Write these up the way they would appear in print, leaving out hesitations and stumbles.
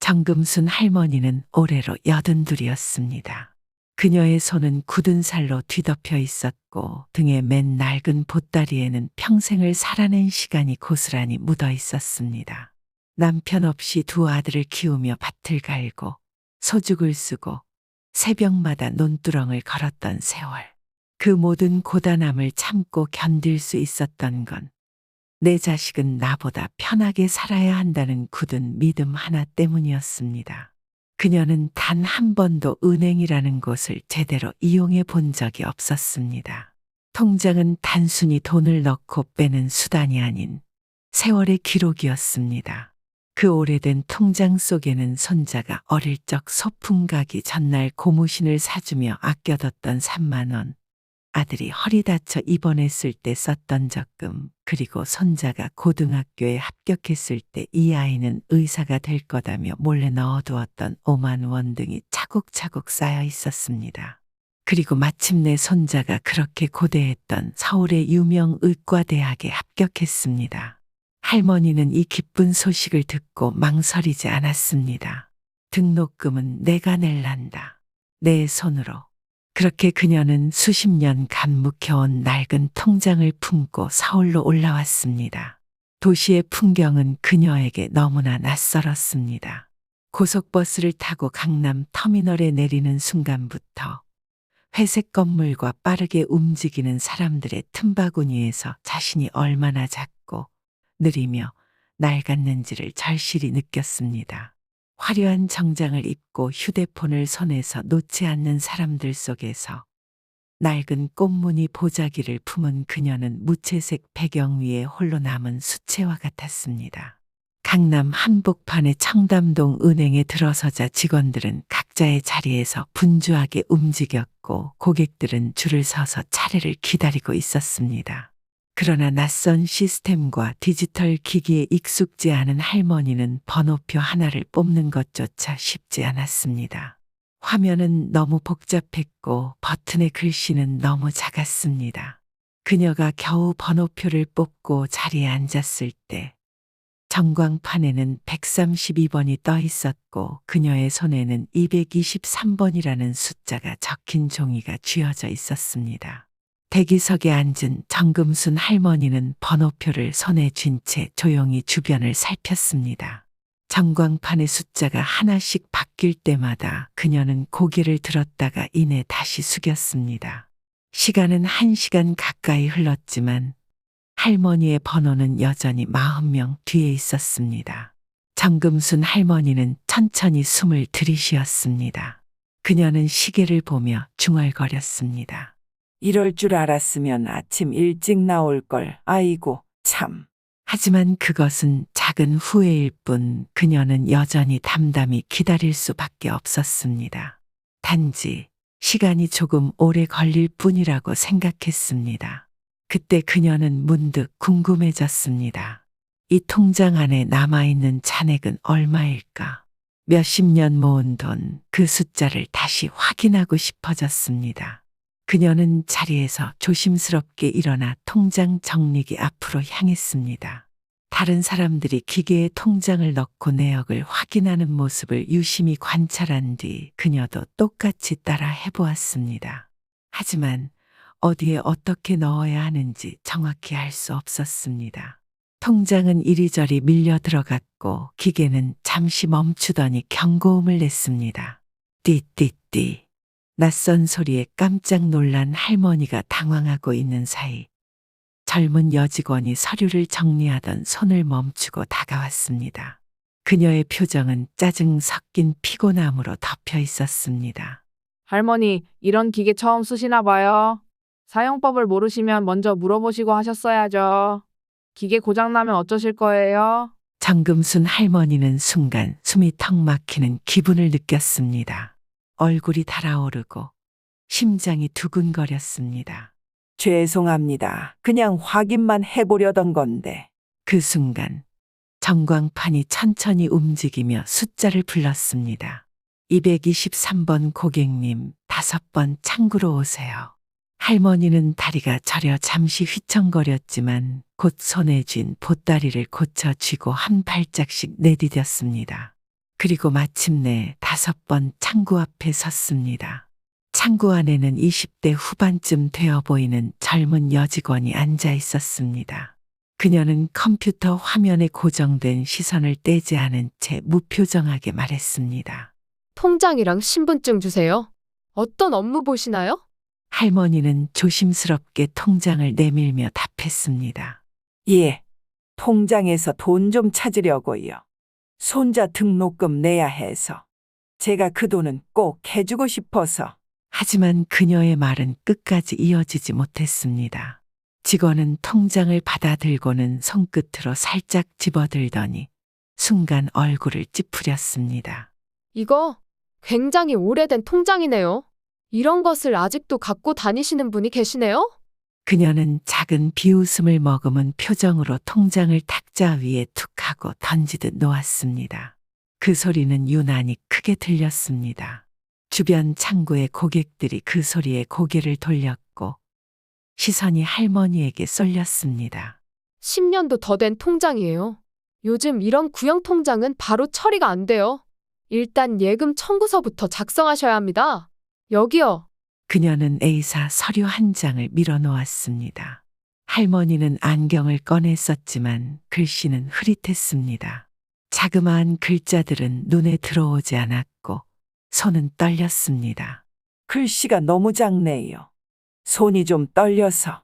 정금순 할머니는 올해로 82이었습니다. 그녀의 손은 굳은 살로 뒤덮여 있었고 등에 맨 낡은 보따리에는 평생을 살아낸 시간이 고스란히 묻어 있었습니다. 남편 없이 두 아들을 키우며 밭을 갈고 소죽을 쓰고 새벽마다 논두렁을 걸었던 세월. 그 모든 고단함을 참고 견딜 수 있었던 건 내 자식은 나보다 편하게 살아야 한다는 굳은 믿음 하나 때문이었습니다. 그녀는 단 한 번도 은행이라는 곳을 제대로 이용해 본 적이 없었습니다. 통장은 단순히 돈을 넣고 빼는 수단이 아닌 세월의 기록이었습니다. 그 오래된 통장 속에는 손자가 어릴 적 소풍 가기 전날 고무신을 사주며 아껴뒀던 3만 원, 아들이 허리 다쳐 입원했을 때 썼던 적금, 그리고 손자가 고등학교에 합격했을 때 이 아이는 의사가 될 거다며 몰래 넣어두었던 5만 원 등이 차곡차곡 쌓여 있었습니다. 그리고 마침내 손자가 그렇게 고대했던 서울의 유명 의과대학에 합격했습니다. 할머니는 이 기쁜 소식을 듣고 망설이지 않았습니다. 등록금은 내가 낼란다. 내 손으로. 그렇게 그녀는 수십 년간 묵혀온 낡은 통장을 품고 서울로 올라왔습니다. 도시의 풍경은 그녀에게 너무나 낯설었습니다. 고속버스를 타고 강남 터미널에 내리는 순간부터 회색 건물과 빠르게 움직이는 사람들의 틈바구니에서 자신이 얼마나 작고 느리며 낡았는지를 절실히 느꼈습니다. 화려한 정장을 입고 휴대폰을 손에서 놓지 않는 사람들 속에서 낡은 꽃무늬 보자기를 품은 그녀는 무채색 배경 위에 홀로 남은 수채화 같았습니다. 강남 한복판의 청담동 은행에 들어서자 직원들은 각자의 자리에서 분주하게 움직였고 고객들은 줄을 서서 차례를 기다리고 있었습니다. 그러나 낯선 시스템과 디지털 기기에 익숙지 않은 할머니는 번호표 하나를 뽑는 것조차 쉽지 않았습니다. 화면은 너무 복잡했고 버튼의 글씨는 너무 작았습니다. 그녀가 겨우 번호표를 뽑고 자리에 앉았을 때 전광판에는 132번이 떠 있었고 그녀의 손에는 223번이라는 숫자가 적힌 종이가 쥐어져 있었습니다. 대기석에 앉은 정금순 할머니는 번호표를 손에 쥔 채 조용히 주변을 살폈습니다. 전광판의 숫자가 하나씩 바뀔 때마다 그녀는 고개를 들었다가 이내 다시 숙였습니다. 시간은 1시간 가까이 흘렀지만 할머니의 번호는 여전히 40명 뒤에 있었습니다. 정금순 할머니는 천천히 숨을 들이쉬었습니다. 그녀는 시계를 보며 중얼거렸습니다. 이럴 줄 알았으면 아침 일찍 나올 걸. 아이고, 참. 하지만 그것은 작은 후회일 뿐 그녀는 여전히 담담히 기다릴 수밖에 없었습니다. 단지 시간이 조금 오래 걸릴 뿐이라고 생각했습니다. 그때 그녀는 문득 궁금해졌습니다. 이 통장 안에 남아있는 잔액은 얼마일까? 몇십 년 모은 돈, 그 숫자를 다시 확인하고 싶어졌습니다. 그녀는 자리에서 조심스럽게 일어나 통장 정리기 앞으로 향했습니다. 다른 사람들이 기계에 통장을 넣고 내역을 확인하는 모습을 유심히 관찰한 뒤 그녀도 똑같이 따라 해보았습니다. 하지만 어디에 어떻게 넣어야 하는지 정확히 알 수 없었습니다. 통장은 이리저리 밀려 들어갔고 기계는 잠시 멈추더니 경고음을 냈습니다. 띠띠띠. 낯선 소리에 깜짝 놀란 할머니가 당황하고 있는 사이 젊은 여직원이 서류를 정리하던 손을 멈추고 다가왔습니다. 그녀의 표정은 짜증 섞인 피곤함으로 덮여 있었습니다. 할머니, 이런 기계 처음 쓰시나 봐요. 사용법을 모르시면 먼저 물어보시고 하셨어야죠. 기계 고장나면 어쩌실 거예요? 정금순 할머니는 순간 숨이 턱 막히는 기분을 느꼈습니다. 얼굴이 달아오르고 심장이 두근거렸습니다. 죄송합니다. 그냥 확인만 해보려던 건데. 그 순간 전광판이 천천히 움직이며 숫자를 불렀습니다. 223번 고객님, 5번 창구로 오세요. 할머니는 다리가 저려 잠시 휘청거렸지만 곧 손에 쥔 보따리를 고쳐 쥐고 한 발짝씩 내디뎠습니다. 그리고 마침내 5번 창구 앞에 섰습니다. 창구 안에는 20대 후반쯤 되어 보이는 젊은 여직원이 앉아 있었습니다. 그녀는 컴퓨터 화면에 고정된 시선을 떼지 않은 채 무표정하게 말했습니다. 통장이랑 신분증 주세요. 어떤 업무 보시나요? 할머니는 조심스럽게 통장을 내밀며 답했습니다. 예, 통장에서 돈 좀 찾으려고요. 손자 등록금 내야 해서. 제가 그 돈은 꼭 해주고 싶어서. 하지만 그녀의 말은 끝까지 이어지지 못했습니다. 직원은 통장을 받아들고는 손끝으로 살짝 집어들더니 순간 얼굴을 찌푸렸습니다. 이거 굉장히 오래된 통장이네요. 이런 것을 아직도 갖고 다니시는 분이 계시네요? 그녀는 작은 비웃음을 머금은 표정으로 통장을 탁자 위에 툭 하고 던지듯 놓았습니다. 그 소리는 유난히 크게 들렸습니다. 주변 창구의 고객들이 그 소리에 고개를 돌렸고 시선이 할머니에게 쏠렸습니다. 10년도 더 된 통장이에요. 요즘 이런 구형 통장은 바로 처리가 안 돼요. 일단 예금 청구서부터 작성하셔야 합니다. 여기요. 그녀는 A사 서류 한 장을 밀어놓았습니다. 할머니는 안경을 꺼냈었지만 글씨는 흐릿했습니다. 자그마한 글자들은 눈에 들어오지 않았고 손은 떨렸습니다. 글씨가 너무 작네요. 손이 좀 떨려서.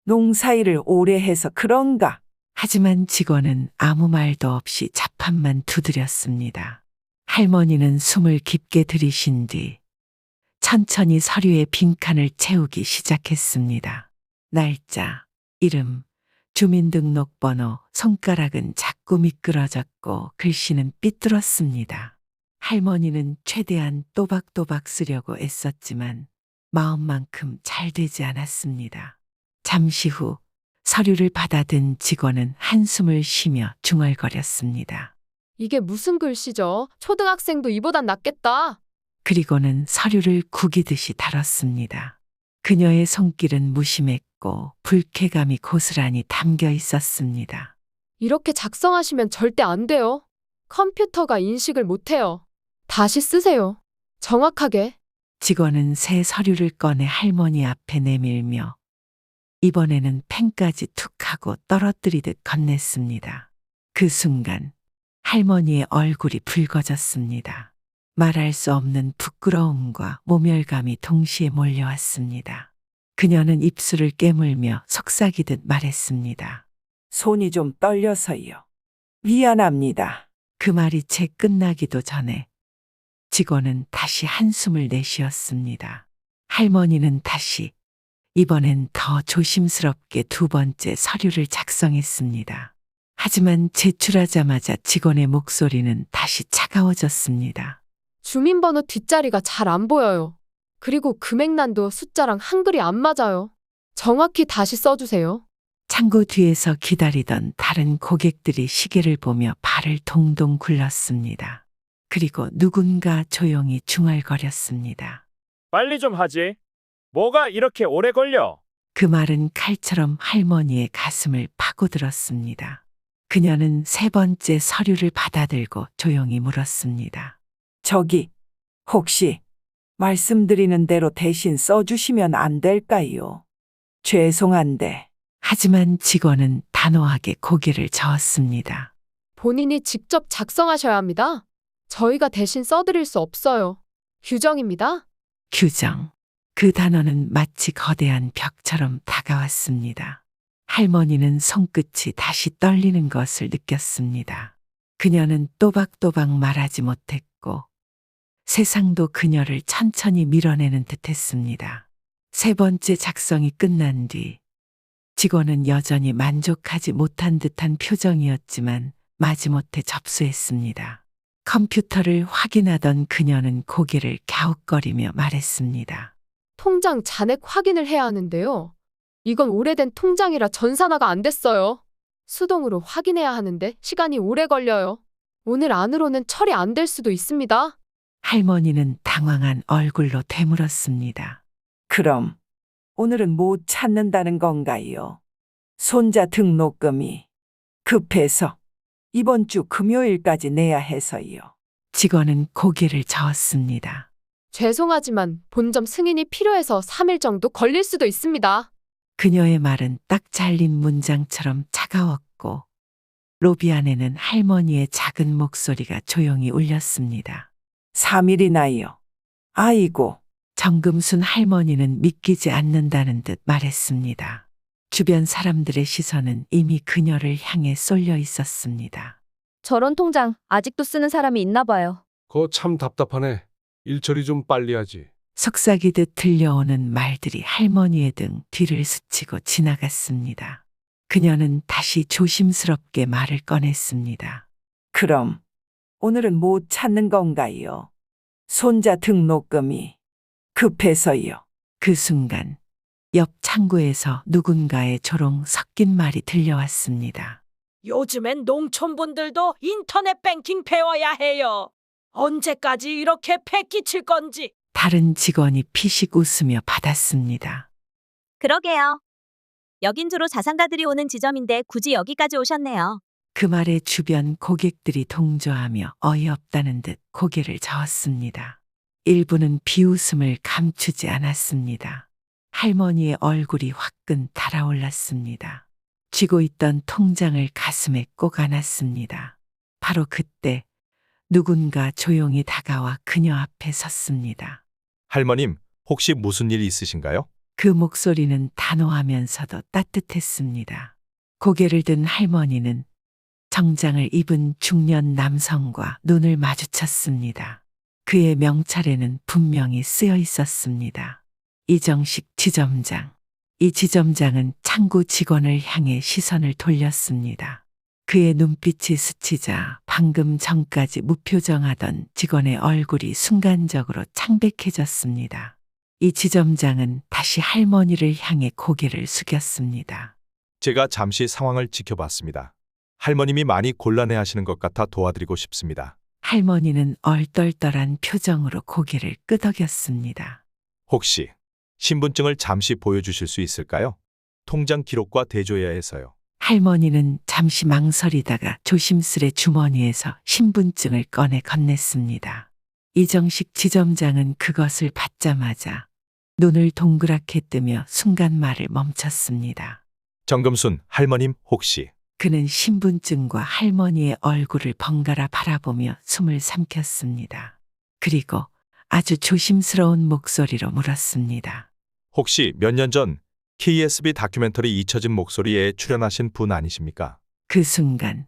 농사일을 오래 해서 그런가? 하지만 직원은 아무 말도 없이 자판만 두드렸습니다. 할머니는 숨을 깊게 들이신 뒤 천천히 서류의 빈칸을 채우기 시작했습니다. 날짜, 이름, 주민등록번호, 손가락은 자꾸 미끄러졌고 글씨는 삐뚤었습니다. 할머니는 최대한 또박또박 쓰려고 애썼지만 마음만큼 잘 되지 않았습니다. 잠시 후 서류를 받아든 직원은 한숨을 쉬며 중얼거렸습니다. 이게 무슨 글씨죠? 초등학생도 이보단 낫겠다. 그리고는 서류를 구기듯이 다뤘습니다. 그녀의 손길은 무심했고 불쾌감이 고스란히 담겨 있었습니다. 이렇게 작성하시면 절대 안 돼요. 컴퓨터가 인식을 못해요. 다시 쓰세요. 정확하게. 직원은 새 서류를 꺼내 할머니 앞에 내밀며 이번에는 펜까지 툭 하고 떨어뜨리듯 건넸습니다. 그 순간 할머니의 얼굴이 붉어졌습니다. 말할 수 없는 부끄러움과 모멸감이 동시에 몰려왔습니다. 그녀는 입술을 깨물며 속삭이듯 말했습니다. 손이 좀 떨려서요. 미안합니다. 그 말이 채 끝나기도 전에 직원은 다시 한숨을 내쉬었습니다. 할머니는 다시 이번엔 더 조심스럽게 2번째 서류를 작성했습니다. 하지만 제출하자마자 직원의 목소리는 다시 차가워졌습니다. 주민번호 뒷자리가 잘 안 보여요. 그리고 금액란도 숫자랑 한글이 안 맞아요. 정확히 다시 써주세요. 창구 뒤에서 기다리던 다른 고객들이 시계를 보며 발을 동동 굴렀습니다. 그리고 누군가 조용히 중얼거렸습니다. 빨리 좀 하지. 뭐가 이렇게 오래 걸려? 그 말은 칼처럼 할머니의 가슴을 파고들었습니다. 그녀는 3번째 서류를 받아들고 조용히 물었습니다. 저기, 혹시 말씀드리는 대로 대신 써주시면 안 될까요? 죄송한데. 하지만 직원은 단호하게 고개를 저었습니다. 본인이 직접 작성하셔야 합니다. 저희가 대신 써드릴 수 없어요. 규정입니다. 규정. 그 단어는 마치 거대한 벽처럼 다가왔습니다. 할머니는 손끝이 다시 떨리는 것을 느꼈습니다. 그녀는 또박또박 말하지 못했고 세상도 그녀를 천천히 밀어내는 듯했습니다. 3번째 작성이 끝난 뒤 직원은 여전히 만족하지 못한 듯한 표정이었지만 마지못해 접수했습니다. 컴퓨터를 확인하던 그녀는 고개를 갸웃거리며 말했습니다. 통장 잔액 확인을 해야 하는데요. 이건 오래된 통장이라 전산화가 안 됐어요. 수동으로 확인해야 하는데 시간이 오래 걸려요. 오늘 안으로는 처리 안 될 수도 있습니다. 할머니는 당황한 얼굴로 되물었습니다. 그럼 오늘은 못 찾는다는 건가요? 손자 등록금이 급해서 이번 주 금요일까지 내야 해서요. 직원은 고개를 저었습니다. 죄송하지만 본점 승인이 필요해서 3일 정도 걸릴 수도 있습니다. 그녀의 말은 딱 잘린 문장처럼 차가웠고 로비 안에는 할머니의 작은 목소리가 조용히 울렸습니다. 3일이나요. 아이고, 정금순 할머니는 믿기지 않는다는 듯 말했습니다. 주변 사람들의 시선은 이미 그녀를 향해 쏠려 있었습니다. 저런 통장 아직도 쓰는 사람이 있나 봐요. 그거 참 답답하네. 일 처리 좀 빨리 하지. 속삭이듯 들려오는 말들이 할머니의 등 뒤를 스치고 지나갔습니다. 그녀는 다시 조심스럽게 말을 꺼냈습니다. 그럼 오늘은 못 찾는 건가요? 손자 등록금이 급해서요. 그 순간 옆 창구에서 누군가의 조롱 섞인 말이 들려왔습니다. 요즘엔 농촌분들도 인터넷 뱅킹 배워야 해요. 언제까지 이렇게 패 끼칠 건지. 다른 직원이 피식 웃으며 받았습니다. 그러게요. 여긴 주로 자산가들이 오는 지점인데 굳이 여기까지 오셨네요. 그 말에 주변 고객들이 동조하며 어이없다는 듯 고개를 저었습니다. 일부는 비웃음을 감추지 않았습니다. 할머니의 얼굴이 화끈 달아올랐습니다. 쥐고 있던 통장을 가슴에 꼭 안았습니다. 바로 그때 누군가 조용히 다가와 그녀 앞에 섰습니다. 할머님, 혹시 무슨 일 있으신가요? 그 목소리는 단호하면서도 따뜻했습니다. 고개를 든 할머니는 정장을 입은 중년 남성과 눈을 마주쳤습니다. 그의 명찰에는 분명히 쓰여 있었습니다. 이정식 지점장. 이 지점장은 창구 직원을 향해 시선을 돌렸습니다. 그의 눈빛이 스치자 방금 전까지 무표정하던 직원의 얼굴이 순간적으로 창백해졌습니다. 이 지점장은 다시 할머니를 향해 고개를 숙였습니다. 제가 잠시 상황을 지켜봤습니다. 할머님이 많이 곤란해하시는 것 같아 도와드리고 싶습니다. 할머니는 얼떨떨한 표정으로 고개를 끄덕였습니다. 혹시 신분증을 잠시 보여주실 수 있을까요? 통장 기록과 대조해야 해서요. 할머니는 잠시 망설이다가 조심스레 주머니에서 신분증을 꺼내 건넸습니다. 이정식 지점장은 그것을 받자마자 눈을 동그랗게 뜨며 순간 말을 멈췄습니다. 정금순 할머님 혹시 그는 신분증과 할머니의 얼굴을 번갈아 바라보며 숨을 삼켰습니다. 그리고 아주 조심스러운 목소리로 물었습니다. 혹시 몇 년 전 KSB 다큐멘터리 잊혀진 목소리에 출연하신 분 아니십니까? 그 순간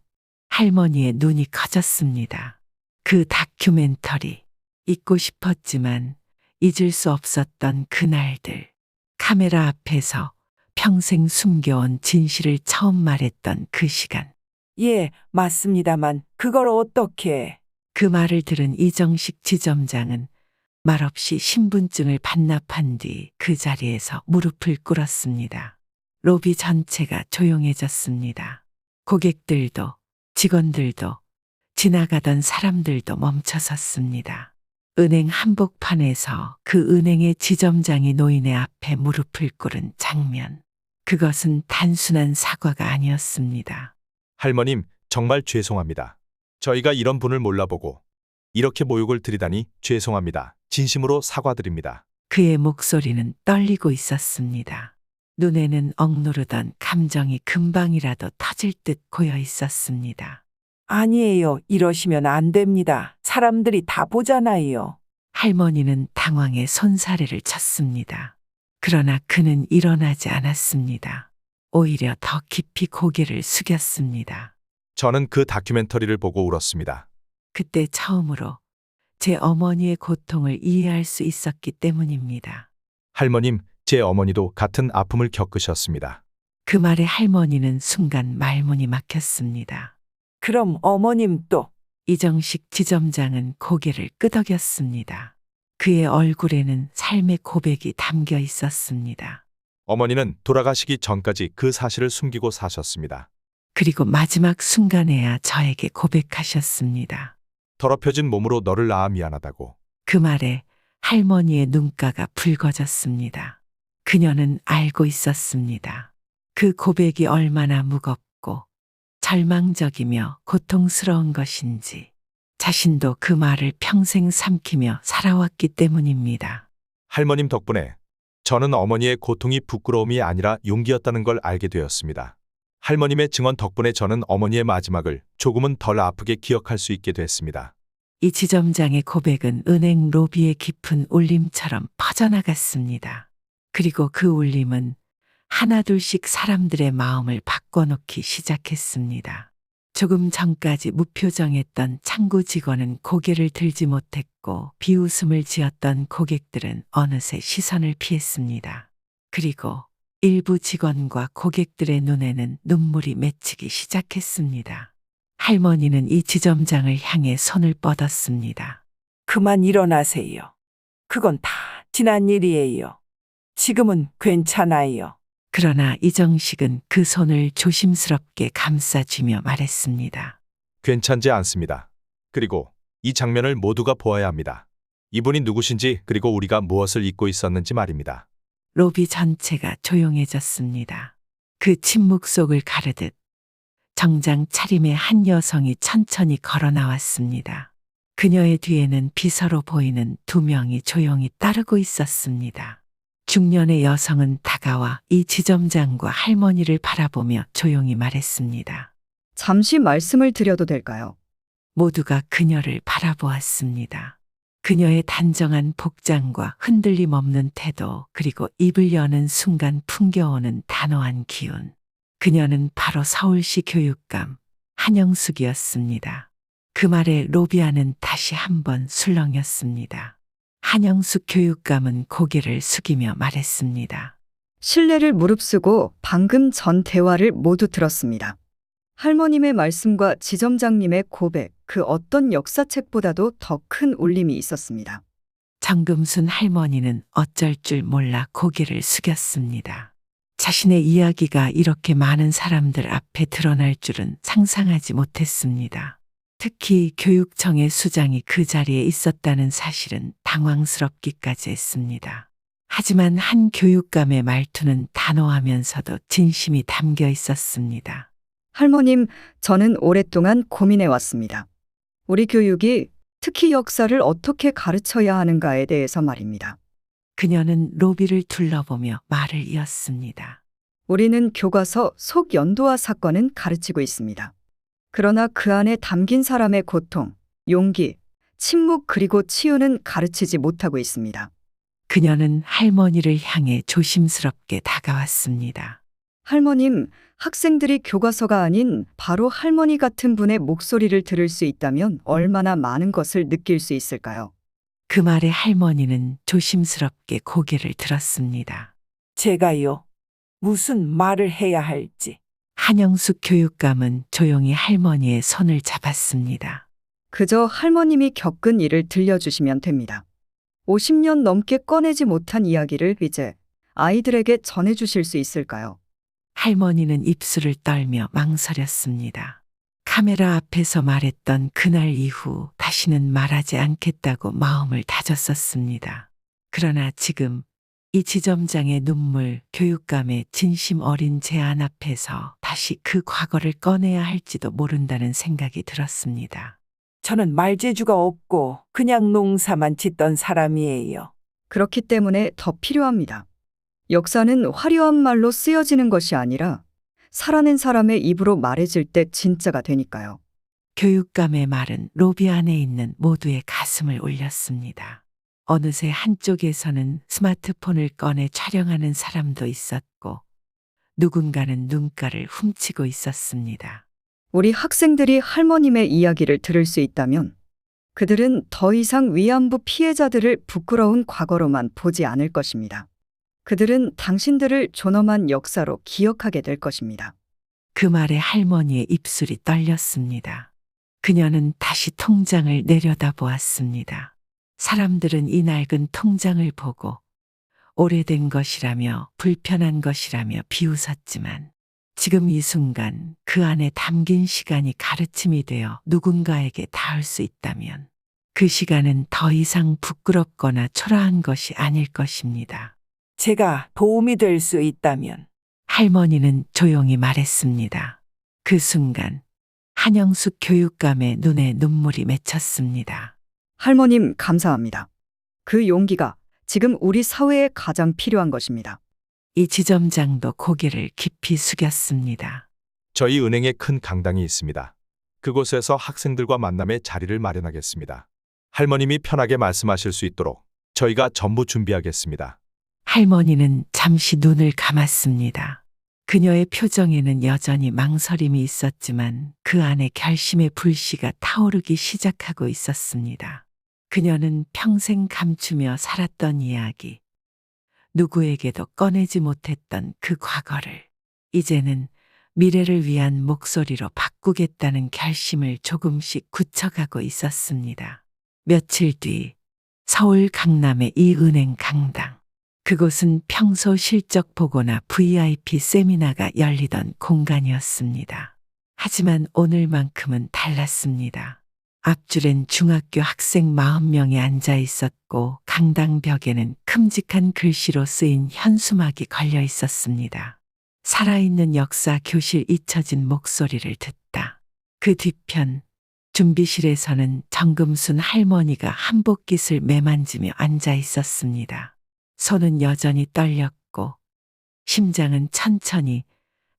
할머니의 눈이 커졌습니다. 그 다큐멘터리 잊고 싶었지만 잊을 수 없었던 그날들. 카메라 앞에서 평생 숨겨온 진실을 처음 말했던 그 시간. 예, 맞습니다만 그걸 어떻게... 그 말을 들은 이정식 지점장은 말없이 신분증을 반납한 뒤 그 자리에서 무릎을 꿇었습니다. 로비 전체가 조용해졌습니다. 고객들도 직원들도 지나가던 사람들도 멈춰섰습니다. 은행 한복판에서 그 은행의 지점장이 노인의 앞에 무릎을 꿇은 장면. 그것은 단순한 사과가 아니었습니다. 할머님, 정말 죄송합니다. 저희가 이런 분을 몰라보고 이렇게 모욕을 드리다니 죄송합니다. 진심으로 사과드립니다. 그의 목소리는 떨리고 있었습니다. 눈에는 억누르던 감정이 금방이라도 터질 듯 고여 있었습니다. 아니에요. 이러시면 안 됩니다. 사람들이 다 보잖아요. 할머니는 당황해 손사래를 쳤습니다. 그러나 그는 일어나지 않았습니다. 오히려 더 깊이 고개를 숙였습니다. 저는 그 다큐멘터리를 보고 울었습니다. 그때 처음으로 제 어머니의 고통을 이해할 수 있었기 때문입니다. 할머님, 제 어머니도 같은 아픔을 겪으셨습니다. 그 말에 할머니는 순간 말문이 막혔습니다. 그럼 어머님도... 이정식 지점장은 고개를 끄덕였습니다. 그의 얼굴에는 삶의 고백이 담겨 있었습니다. 어머니는 돌아가시기 전까지 그 사실을 숨기고 사셨습니다. 그리고 마지막 순간에야 저에게 고백하셨습니다. 더럽혀진 몸으로 너를 낳아 미안하다고. 그 말에 할머니의 눈가가 붉어졌습니다. 그녀는 알고 있었습니다. 그 고백이 얼마나 무겁고 절망적이며 고통스러운 것인지. 자신도 그 말을 평생 삼키며 살아왔기 때문입니다. 할머님 덕분에 저는 어머니의 고통이 부끄러움이 아니라 용기였다는 걸 알게 되었습니다. 할머님의 증언 덕분에 저는 어머니의 마지막을 조금은 덜 아프게 기억할 수 있게 됐습니다. 이 지점장의 고백은 은행 로비의 깊은 울림처럼 퍼져나갔습니다. 그리고 그 울림은 하나둘씩 사람들의 마음을 바꿔놓기 시작했습니다. 조금 전까지 무표정했던 창구 직원은 고개를 들지 못했고 비웃음을 지었던 고객들은 어느새 시선을 피했습니다. 그리고 일부 직원과 고객들의 눈에는 눈물이 맺히기 시작했습니다. 할머니는 이 지점장을 향해 손을 뻗었습니다. 그만 일어나세요. 그건 다 지난 일이에요. 지금은 괜찮아요. 그러나 이정식은 그 손을 조심스럽게 감싸쥐며 말했습니다. 괜찮지 않습니다. 그리고 이 장면을 모두가 보아야 합니다. 이분이 누구신지 그리고 우리가 무엇을 잊고 있었는지 말입니다. 로비 전체가 조용해졌습니다. 그 침묵 속을 가르듯 정장 차림의 한 여성이 천천히 걸어 나왔습니다. 그녀의 뒤에는 비서로 보이는 2명이 조용히 따르고 있었습니다. 중년의 여성은 다가와 이 지점장과 할머니를 바라보며 조용히 말했습니다. 잠시 말씀을 드려도 될까요? 모두가 그녀를 바라보았습니다. 그녀의 단정한 복장과 흔들림 없는 태도, 그리고 입을 여는 순간 풍겨오는 단호한 기운. 그녀는 바로 서울시 교육감 한영숙이었습니다. 그 말에 로비아는 다시 한번 술렁였습니다. 한영숙 교육감은 고개를 숙이며 말했습니다. 신뢰를 무릅쓰고 방금 전 대화를 모두 들었습니다. 할머님의 말씀과 지점장님의 고백, 그 어떤 역사책보다도 더 큰 울림이 있었습니다. 정금순 할머니는 어쩔 줄 몰라 고개를 숙였습니다. 자신의 이야기가 이렇게 많은 사람들 앞에 드러날 줄은 상상하지 못했습니다. 특히 교육청의 수장이 그 자리에 있었다는 사실은 당황스럽기까지 했습니다. 하지만 한 교육감의 말투는 단호하면서도 진심이 담겨 있었습니다. 할머님, 저는 오랫동안 고민해 왔습니다. 우리 교육이 특히 역사를 어떻게 가르쳐야 하는가에 대해서 말입니다. 그녀는 로비를 둘러보며 말을 이었습니다. 우리는 교과서 속 연도와 사건은 가르치고 있습니다. 그러나 그 안에 담긴 사람의 고통, 용기, 침묵 그리고 치유는 가르치지 못하고 있습니다. 그녀는 할머니를 향해 조심스럽게 다가왔습니다. 할머님, 학생들이 교과서가 아닌 바로 할머니 같은 분의 목소리를 들을 수 있다면 얼마나 많은 것을 느낄 수 있을까요? 그 말에 할머니는 조심스럽게 고개를 들었습니다. 제가요. 무슨 말을 해야 할지. 한영숙 교육감은 조용히 할머니의 손을 잡았습니다. 그저 할머님이 겪은 일을 들려주시면 됩니다. 50년 넘게 꺼내지 못한 이야기를 이제 아이들에게 전해주실 수 있을까요? 할머니는 입술을 떨며 망설였습니다. 카메라 앞에서 말했던 그날 이후 다시는 말하지 않겠다고 마음을 다졌었습니다. 그러나 지금 이 지점장의 눈물, 교육감의 진심 어린 제안 앞에서 다시 그 과거를 꺼내야 할지도 모른다는 생각이 들었습니다. 저는 말재주가 없고 그냥 농사만 짓던 사람이에요. 그렇기 때문에 더 필요합니다. 역사는 화려한 말로 쓰여지는 것이 아니라 살아낸 사람의 입으로 말해질 때 진짜가 되니까요. 교육감의 말은 로비 안에 있는 모두의 가슴을 울렸습니다. 어느새 한쪽에서는 스마트폰을 꺼내 촬영하는 사람도 있었고 누군가는 눈가를 훔치고 있었습니다. 우리 학생들이 할머님의 이야기를 들을 수 있다면 그들은 더 이상 위안부 피해자들을 부끄러운 과거로만 보지 않을 것입니다. 그들은 당신들을 존엄한 역사로 기억하게 될 것입니다. 그 말에 할머니의 입술이 떨렸습니다. 그녀는 다시 통장을 내려다보았습니다. 사람들은 이 낡은 통장을 보고 오래된 것이라며 불편한 것이라며 비웃었지만 지금 이 순간 그 안에 담긴 시간이 가르침이 되어 누군가에게 닿을 수 있다면 그 시간은 더 이상 부끄럽거나 초라한 것이 아닐 것입니다. 제가 도움이 될 수 있다면. 할머니는 조용히 말했습니다. 그 순간 한영숙 교육감의 눈에 눈물이 맺혔습니다. 할머님, 감사합니다. 그 용기가 지금 우리 사회에 가장 필요한 것입니다. 이 지점장도 고개를 깊이 숙였습니다. 저희 은행에 큰 강당이 있습니다. 그곳에서 학생들과 만남의 자리를 마련하겠습니다. 할머님이 편하게 말씀하실 수 있도록 저희가 전부 준비하겠습니다. 할머니는 잠시 눈을 감았습니다. 그녀의 표정에는 여전히 망설임이 있었지만 그 안에 결심의 불씨가 타오르기 시작하고 있었습니다. 그녀는 평생 감추며 살았던 이야기, 누구에게도 꺼내지 못했던 그 과거를 이제는 미래를 위한 목소리로 바꾸겠다는 결심을 조금씩 굳혀가고 있었습니다. 며칠 뒤 서울 강남의 이 은행 강당. 그곳은 평소 실적 보고나 VIP 세미나가 열리던 공간이었습니다. 하지만 오늘만큼은 달랐습니다. 앞줄엔 중학교 학생 40명이 앉아 있었고 강당 벽에는 큼직한 글씨로 쓰인 현수막이 걸려 있었습니다. 살아있는 역사 교실 잊혀진 목소리를 듣다. 그 뒤편 준비실에서는 정금순 할머니가 한복깃을 매만지며 앉아 있었습니다. 손은 여전히 떨렸고 심장은 천천히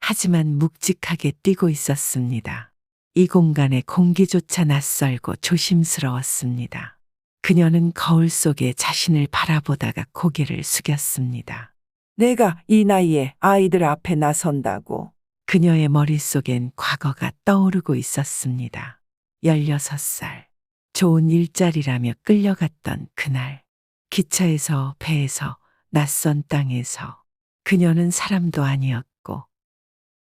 하지만 묵직하게 뛰고 있었습니다. 이 공간의 공기조차 낯설고 조심스러웠습니다. 그녀는 거울 속에 자신을 바라보다가 고개를 숙였습니다. 내가 이 나이에 아이들 앞에 나선다고. 그녀의 머릿속엔 과거가 떠오르고 있었습니다. 16살. 좋은 일자리라며 끌려갔던 그날. 기차에서, 배에서, 낯선 땅에서 그녀는 사람도 아니었고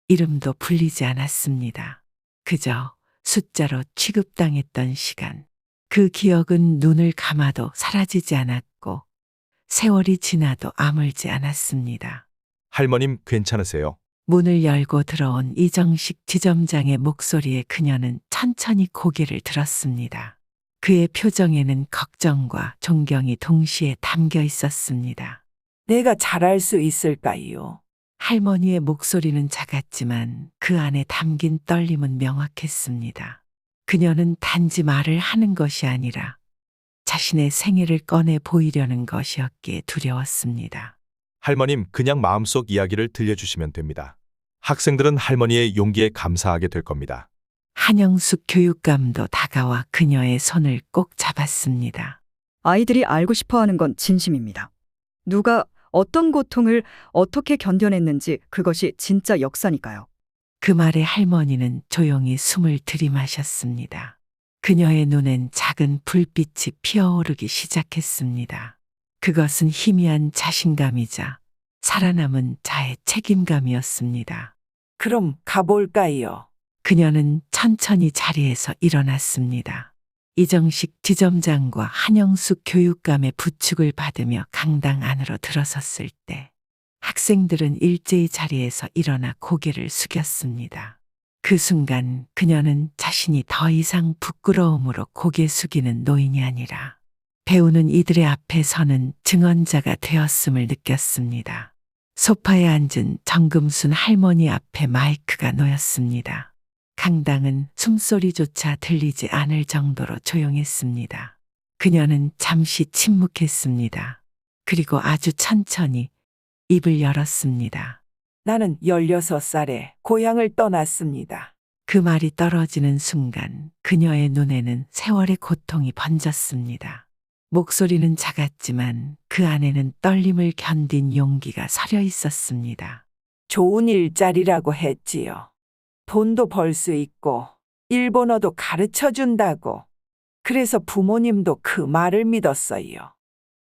이름도 불리지 않았습니다. 그저 숫자로 취급당했던 시간. 그 기억은 눈을 감아도 사라지지 않았고 세월이 지나도 아물지 않았습니다. 할머님 괜찮으세요? 문을 열고 들어온 이정식 지점장의 목소리에 그녀는 천천히 고개를 들었습니다. 그의 표정에는 걱정과 존경이 동시에 담겨 있었습니다. 내가 잘할 수 있을까요? 할머니의 목소리는 작았지만 그 안에 담긴 떨림은 명확했습니다. 그녀는 단지 말을 하는 것이 아니라 자신의 생애를 꺼내 보이려는 것이었기에 두려웠습니다. 할머님 그냥 마음속 이야기를 들려주시면 됩니다. 학생들은 할머니의 용기에 감사하게 될 겁니다. 한영숙 교육감도 다가와 그녀의 손을 꼭 잡았습니다. 아이들이 알고 싶어 하는 건 진심입니다. 누가 어떤 고통을 어떻게 견뎌냈는지 그것이 진짜 역사니까요. 그 말에 할머니는 조용히 숨을 들이마셨습니다. 그녀의 눈엔 작은 불빛이 피어오르기 시작했습니다. 그것은 희미한 자신감이자 살아남은 자의 책임감이었습니다. 그럼 가볼까요? 그녀는 천천히 자리에서 일어났습니다. 이정식 지점장과 한영숙 교육감의 부축을 받으며 강당 안으로 들어섰을 때 학생들은 일제히 자리에서 일어나 고개를 숙였습니다. 그 순간 그녀는 자신이 더 이상 부끄러움으로 고개 숙이는 노인이 아니라 배우는 이들의 앞에 서는 증언자가 되었음을 느꼈습니다. 소파에 앉은 정금순 할머니 앞에 마이크가 놓였습니다. 강당은 숨소리조차 들리지 않을 정도로 조용했습니다. 그녀는 잠시 침묵했습니다. 그리고 아주 천천히 입을 열었습니다. 나는 16살에 고향을 떠났습니다. 그 말이 떨어지는 순간 그녀의 눈에는 세월의 고통이 번졌습니다. 목소리는 작았지만 그 안에는 떨림을 견딘 용기가 서려 있었습니다. 좋은 일자리라고 했지요. 돈도 벌 수 있고 일본어도 가르쳐 준다고. 그래서 부모님도 그 말을 믿었어요.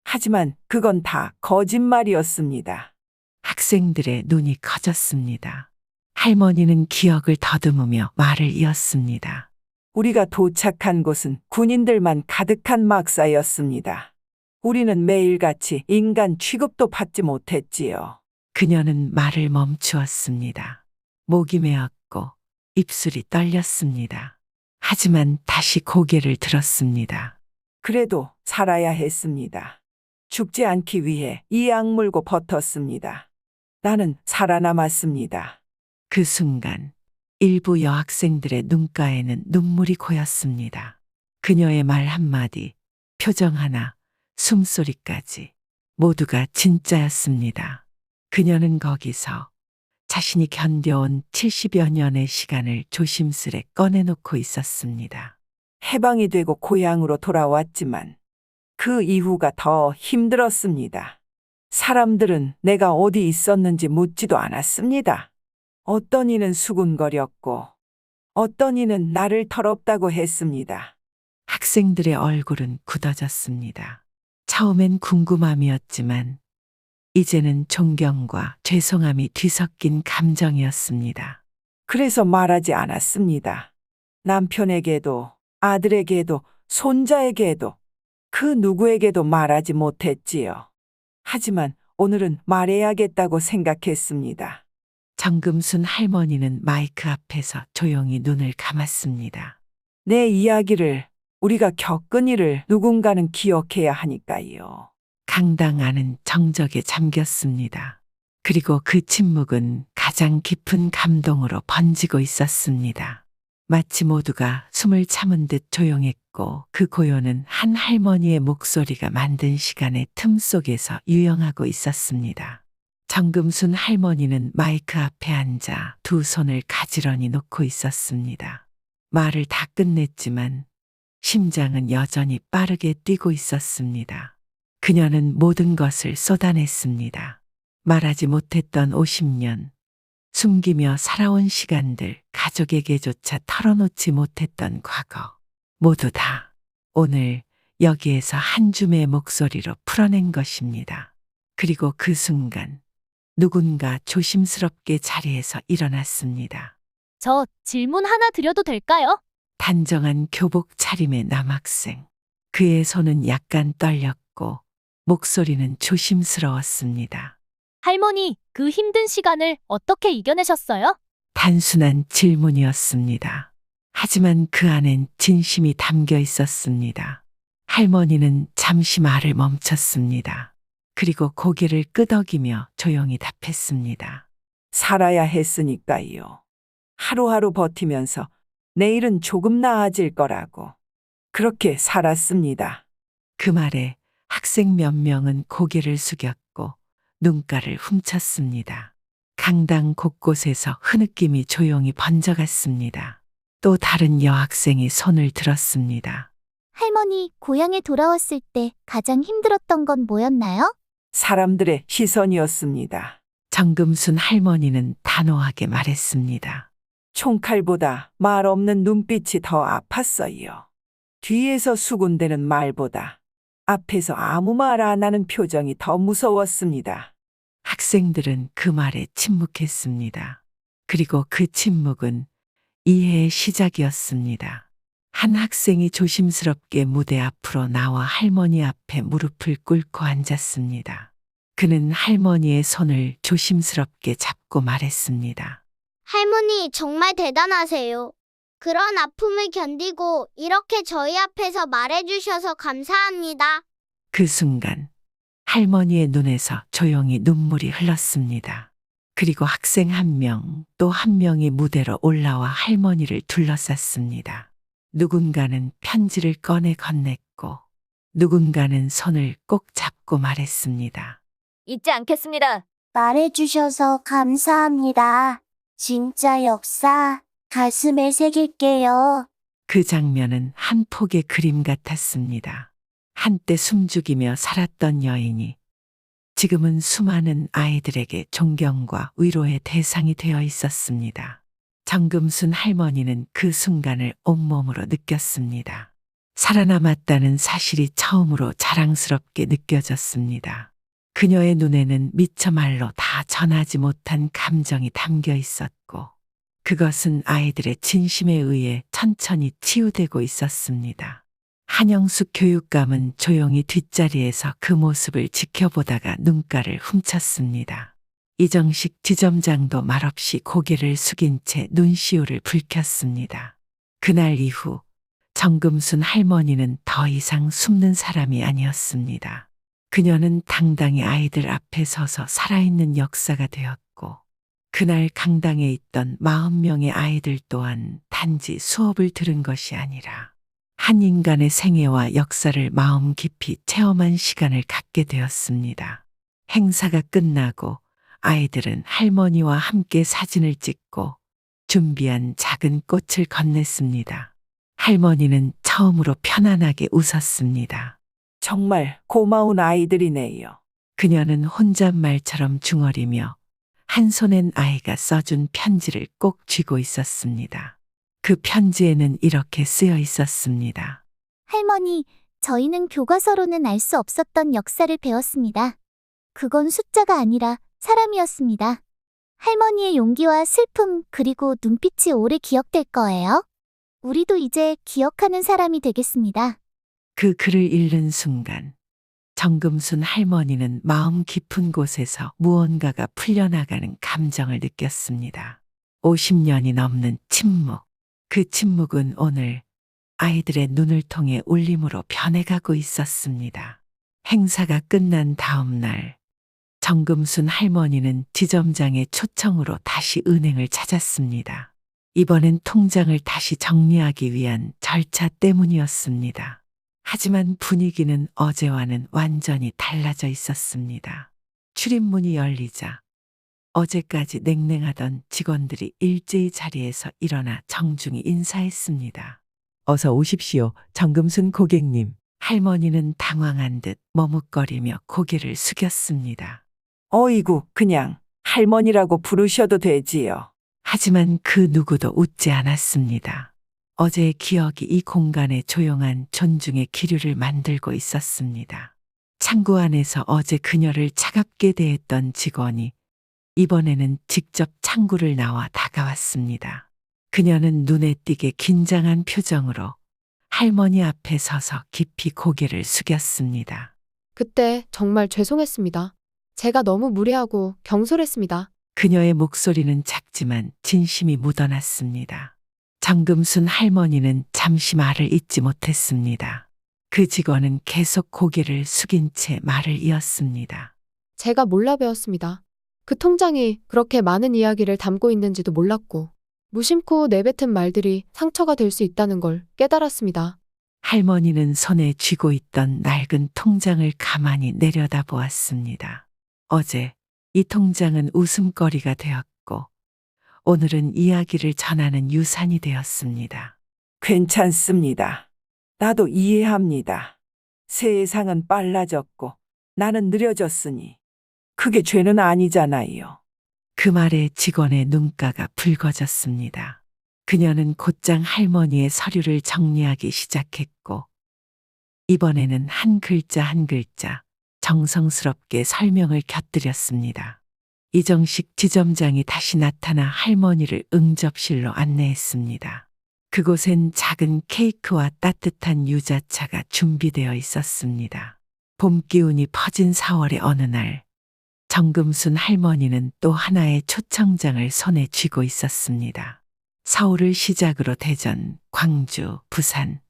하지만 그건 다 거짓말이었습니다. 학생들의 눈이 커졌습니다. 할머니는 기억을 더듬으며 말을 이었습니다. 우리가 도착한 곳은 군인들만 가득한 막사였습니다. 우리는 매일같이 인간 취급도 받지 못했지요. 그녀는 말을 멈추었습니다. 목이 메었고 입술이 떨렸습니다. 하지만 다시 고개를 들었습니다. 그래도 살아야 했습니다. 죽지 않기 위해 이 악물고 버텼습니다. 나는 살아남았습니다. 그 순간 일부 여학생들의 눈가에는 눈물이 고였습니다. 그녀의 말 한마디, 표정 하나, 숨소리까지 모두가 진짜였습니다. 그녀는 거기서 자신이 견뎌온 70여 년의 시간을 조심스레 꺼내놓고 있었습니다. 해방이 되고 고향으로 돌아왔지만 그 이후가 더 힘들었습니다. 사람들은 내가 어디 있었는지 묻지도 않았습니다. 어떤 이는 수군거렸고 어떤 이는 나를 더럽다고 했습니다. 학생들의 얼굴은 굳어졌습니다. 처음엔 궁금함이었지만 이제는 존경과 죄송함이 뒤섞인 감정이었습니다. 그래서 말하지 않았습니다. 남편에게도 아들에게도 손자에게도 그 누구에게도 말하지 못했지요. 하지만 오늘은 말해야겠다고 생각했습니다. 정금순 할머니는 마이크 앞에서 조용히 눈을 감았습니다. 내 이야기를, 우리가 겪은 일을 누군가는 기억해야 하니까요. 강당 안은 정적에 잠겼습니다. 그리고 그 침묵은 가장 깊은 감동으로 번지고 있었습니다. 마치 모두가 숨을 참은 듯 조용했고 그 고요는 한 할머니의 목소리가 만든 시간의 틈 속에서 유영하고 있었습니다. 정금순 할머니는 마이크 앞에 앉아 두 손을 가지런히 놓고 있었습니다. 말을 다 끝냈지만 심장은 여전히 빠르게 뛰고 있었습니다. 그녀는 모든 것을 쏟아냈습니다. 말하지 못했던 50년, 숨기며 살아온 시간들, 가족에게조차 털어놓지 못했던 과거, 모두 다 오늘 여기에서 한 줌의 목소리로 풀어낸 것입니다. 그리고 그 순간 누군가 조심스럽게 자리에서 일어났습니다. 저 질문 하나 드려도 될까요? 단정한 교복 차림의 남학생. 그의 손은 약간 떨렸고 목소리는 조심스러웠습니다. 할머니, 그 힘든 시간을 어떻게 이겨내셨어요? 단순한 질문이었습니다. 하지만 그 안엔 진심이 담겨 있었습니다. 할머니는 잠시 말을 멈췄습니다. 그리고 고개를 끄덕이며 조용히 답했습니다. 살아야 했으니까요. 하루하루 버티면서 내일은 조금 나아질 거라고. 그렇게 살았습니다. 그 말에 학생 몇 명은 고개를 숙였고 눈가를 훔쳤습니다. 강당 곳곳에서 흐느낌이 조용히 번져갔습니다. 또 다른 여학생이 손을 들었습니다. 할머니, 고향에 돌아왔을 때 가장 힘들었던 건 뭐였나요? 사람들의 시선이었습니다. 정금순 할머니는 단호하게 말했습니다. 총칼보다 말 없는 눈빛이 더 아팠어요. 뒤에서 수군대는 말보다 앞에서 아무 말 안 하는 표정이 더 무서웠습니다. 학생들은 그 말에 침묵했습니다. 그리고 그 침묵은 이해의 시작이었습니다. 한 학생이 조심스럽게 무대 앞으로 나와 할머니 앞에 무릎을 꿇고 앉았습니다. 그는 할머니의 손을 조심스럽게 잡고 말했습니다. 할머니, 정말 대단하세요. 그런 아픔을 견디고 이렇게 저희 앞에서 말해주셔서 감사합니다. 그 순간 할머니의 눈에서 조용히 눈물이 흘렀습니다. 그리고 학생 한 명, 또 한 명이 무대로 올라와 할머니를 둘러쌌습니다. 누군가는 편지를 꺼내 건넸고 누군가는 손을 꼭 잡고 말했습니다. 잊지 않겠습니다. 말해주셔서 감사합니다. 진짜 역사 가슴에 새길게요. 그 장면은 한 폭의 그림 같았습니다. 한때 숨죽이며 살았던 여인이 지금은 수많은 아이들에게 존경과 위로의 대상이 되어 있었습니다. 정금순 할머니는 그 순간을 온몸으로 느꼈습니다. 살아남았다는 사실이 처음으로 자랑스럽게 느껴졌습니다. 그녀의 눈에는 미처 말로 다 전하지 못한 감정이 담겨 있었고 그것은 아이들의 진심에 의해 천천히 치유되고 있었습니다. 한영숙 교육감은 조용히 뒷자리에서 그 모습을 지켜보다가 눈가를 훔쳤습니다. 이정식 지점장도 말없이 고개를 숙인 채 눈시울을 붉혔습니다. 그날 이후 정금순 할머니는 더 이상 숨는 사람이 아니었습니다. 그녀는 당당히 아이들 앞에 서서 살아있는 역사가 되었고 그날 강당에 있던 40명의 아이들 또한 단지 수업을 들은 것이 아니라 한 인간의 생애와 역사를 마음 깊이 체험한 시간을 갖게 되었습니다. 행사가 끝나고 아이들은 할머니와 함께 사진을 찍고 준비한 작은 꽃을 건넸습니다. 할머니는 처음으로 편안하게 웃었습니다. 정말 고마운 아이들이네요. 그녀는 혼잣말처럼 중얼이며 한 손엔 아이가 써준 편지를 꼭 쥐고 있었습니다. 그 편지에는 이렇게 쓰여 있었습니다. 할머니, 저희는 교과서로는 알 수 없었던 역사를 배웠습니다. 그건 숫자가 아니라 사람이었습니다. 할머니의 용기와 슬픔 그리고 눈빛이 오래 기억될 거예요. 우리도 이제 기억하는 사람이 되겠습니다. 그 글을 읽는 순간 정금순 할머니는 마음 깊은 곳에서 무언가가 풀려나가는 감정을 느꼈습니다. 50년이 넘는 침묵. 그 침묵은 오늘 아이들의 눈을 통해 울림으로 변해가고 있었습니다. 행사가 끝난 다음 날 정금순 할머니는 지점장의 초청으로 다시 은행을 찾았습니다. 이번엔 통장을 다시 정리하기 위한 절차 때문이었습니다. 하지만 분위기는 어제와는 완전히 달라져 있었습니다. 출입문이 열리자 어제까지 냉랭하던 직원들이 일제히 자리에서 일어나 정중히 인사했습니다. 어서 오십시오, 정금순 고객님. 할머니는 당황한 듯 머뭇거리며 고개를 숙였습니다. 어이구, 그냥 할머니라고 부르셔도 되지요. 하지만 그 누구도 웃지 않았습니다. 어제의 기억이 이 공간에 조용한 존중의 기류를 만들고 있었습니다. 창구 안에서 어제 그녀를 차갑게 대했던 직원이 이번에는 직접 창구를 나와 다가왔습니다. 그녀는 눈에 띄게 긴장한 표정으로 할머니 앞에 서서 깊이 고개를 숙였습니다. 그때 정말 죄송했습니다. 제가 너무 무례하고 경솔했습니다. 그녀의 목소리는 작지만 진심이 묻어났습니다. 정금순 할머니는 잠시 말을 잇지 못했습니다. 그 직원은 계속 고개를 숙인 채 말을 이었습니다. 제가 몰라 배웠습니다. 그 통장이 그렇게 많은 이야기를 담고 있는지도 몰랐고 무심코 내뱉은 말들이 상처가 될 수 있다는 걸 깨달았습니다. 할머니는 손에 쥐고 있던 낡은 통장을 가만히 내려다보았습니다. 어제 이 통장은 웃음거리가 되었고 오늘은 이야기를 전하는 유산이 되었습니다. 괜찮습니다. 나도 이해합니다. 세상은 빨라졌고 나는 느려졌으니 그게 죄는 아니잖아요. 그 말에 직원의 눈가가 붉어졌습니다. 그녀는 곧장 할머니의 서류를 정리하기 시작했고 이번에는 한 글자 한 글자 정성스럽게 설명을 곁들였습니다. 이정식 지점장이 다시 나타나 할머니를 응접실로 안내했습니다. 그곳엔 작은 케이크와 따뜻한 유자차가 준비되어 있었습니다. 봄 기운이 퍼진 4월의 어느 날 정금순 할머니는 또 하나의 초청장을 손에 쥐고 있었습니다. 서울을 시작으로 대전, 광주, 부산,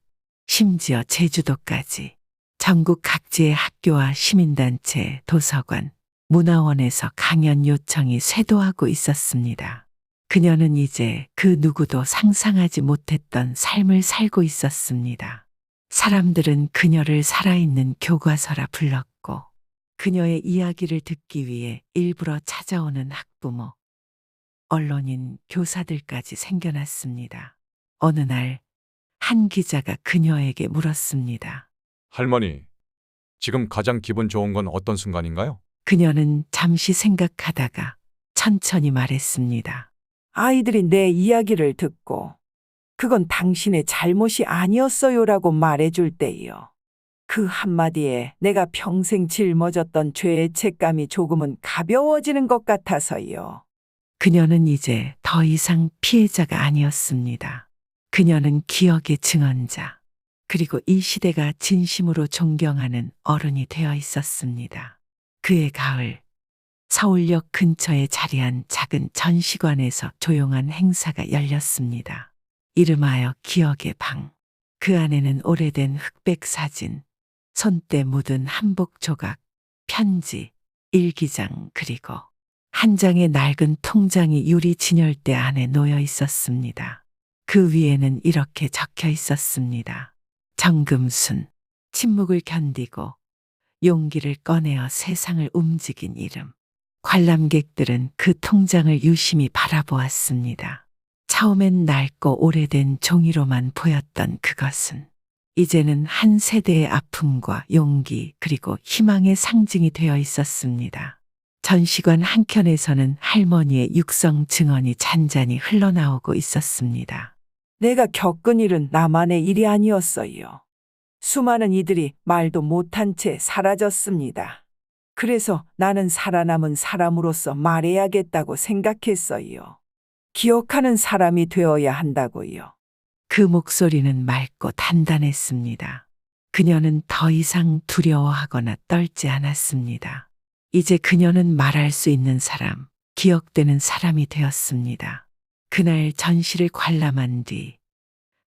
심지어 제주도까지 전국 각지의 학교와 시민단체, 도서관, 문화원에서 강연 요청이 쇄도하고 있었습니다. 그녀는 이제 그 누구도 상상하지 못했던 삶을 살고 있었습니다. 사람들은 그녀를 살아있는 교과서라 불렀고 그녀의 이야기를 듣기 위해 일부러 찾아오는 학부모, 언론인, 교사들까지 생겨났습니다. 어느 날 한 기자가 그녀에게 물었습니다. 할머니, 지금 가장 기분 좋은 건 어떤 순간인가요? 그녀는 잠시 생각하다가 천천히 말했습니다. 아이들이 내 이야기를 듣고 그건 당신의 잘못이 아니었어요라고 말해줄 때요. 그 한마디에 내가 평생 짊어졌던 죄의 책감이 조금은 가벼워지는 것 같아서요. 그녀는 이제 더 이상 피해자가 아니었습니다. 그녀는 기억의 증언자, 그리고 이 시대가 진심으로 존경하는 어른이 되어 있었습니다. 그해 가을, 서울역 근처에 자리한 작은 전시관에서 조용한 행사가 열렸습니다. 이름하여 기억의 방. 그 안에는 오래된 흑백 사진, 손때 묻은 한복 조각, 편지, 일기장, 그리고 한 장의 낡은 통장이 유리 진열대 안에 놓여 있었습니다. 그 위에는 이렇게 적혀 있었습니다. 정금순, 침묵을 견디고 용기를 꺼내어 세상을 움직인 이름. 관람객들은 그 통장을 유심히 바라보았습니다. 처음엔 낡고 오래된 종이로만 보였던 그것은 이제는 한 세대의 아픔과 용기 그리고 희망의 상징이 되어 있었습니다. 전시관 한켠에서는 할머니의 육성 증언이 잔잔히 흘러나오고 있었습니다. 내가 겪은 일은 나만의 일이 아니었어요. 수많은 이들이 말도 못한 채 사라졌습니다. 그래서 나는 살아남은 사람으로서 말해야겠다고 생각했어요. 기억하는 사람이 되어야 한다고요. 그 목소리는 맑고 단단했습니다. 그녀는 더 이상 두려워하거나 떨지 않았습니다. 이제 그녀는 말할 수 있는 사람, 기억되는 사람이 되었습니다. 그날 전시를 관람한 뒤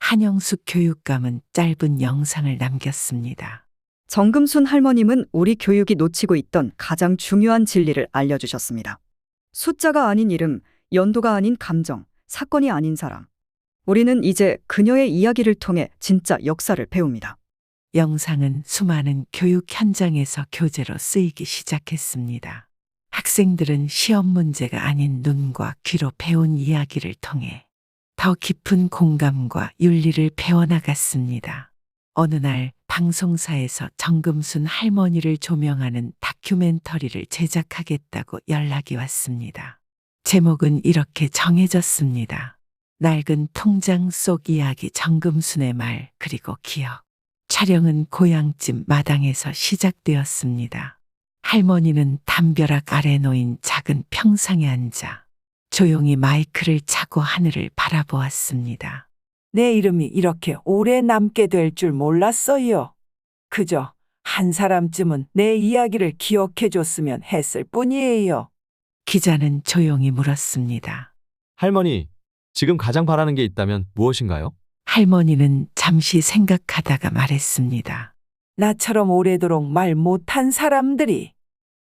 한영숙 교육감은 짧은 영상을 남겼습니다. 정금순 할머님은 우리 교육이 놓치고 있던 가장 중요한 진리를 알려주셨습니다. 숫자가 아닌 이름, 연도가 아닌 감정, 사건이 아닌 사람. 우리는 이제 그녀의 이야기를 통해 진짜 역사를 배웁니다. 영상은 수많은 교육 현장에서 교재로 쓰이기 시작했습니다. 학생들은 시험 문제가 아닌 눈과 귀로 배운 이야기를 통해 더 깊은 공감과 윤리를 배워나갔습니다. 어느 날 방송사에서 정금순 할머니를 조명하는 다큐멘터리를 제작하겠다고 연락이 왔습니다. 제목은 이렇게 정해졌습니다. 낡은 통장 속 이야기 정금순의 말 그리고 기억. 촬영은 고향집 마당에서 시작되었습니다. 할머니는 담벼락 아래 놓인 작은 평상에 앉아 조용히 마이크를 차고 하늘을 바라보았습니다. 내 이름이 이렇게 오래 남게 될 줄 몰랐어요. 그저 한 사람쯤은 내 이야기를 기억해 줬으면 했을 뿐이에요. 기자는 조용히 물었습니다. 할머니, 지금 가장 바라는 게 있다면 무엇인가요? 할머니는 잠시 생각하다가 말했습니다. 나처럼 오래도록 말 못한 사람들이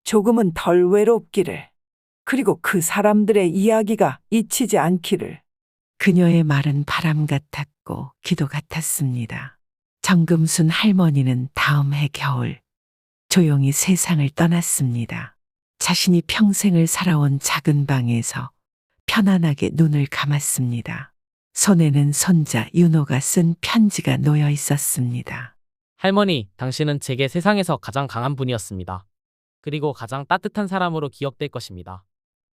조금은 덜 외롭기를, 그리고 그 사람들의 이야기가 잊히지 않기를. 그녀의 말은 바람 같았고 기도 같았습니다. 정금순 할머니는 다음 해 겨울 조용히 세상을 떠났습니다. 자신이 평생을 살아온 작은 방에서 편안하게 눈을 감았습니다. 손에는 손자 윤호가 쓴 편지가 놓여 있었습니다. 할머니, 당신은 제게 세상에서 가장 강한 분이었습니다. 그리고 가장 따뜻한 사람으로 기억될 것입니다.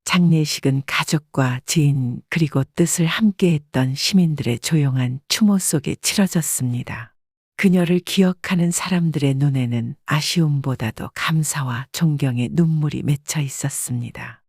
장례식은 가족과 지인 그리고 뜻을 함께했던 시민들의 조용한 추모 속에 치러졌습니다. 그녀를 기억하는 사람들의 눈에는 아쉬움보다도 감사와 존경의 눈물이 맺혀 있었습니다.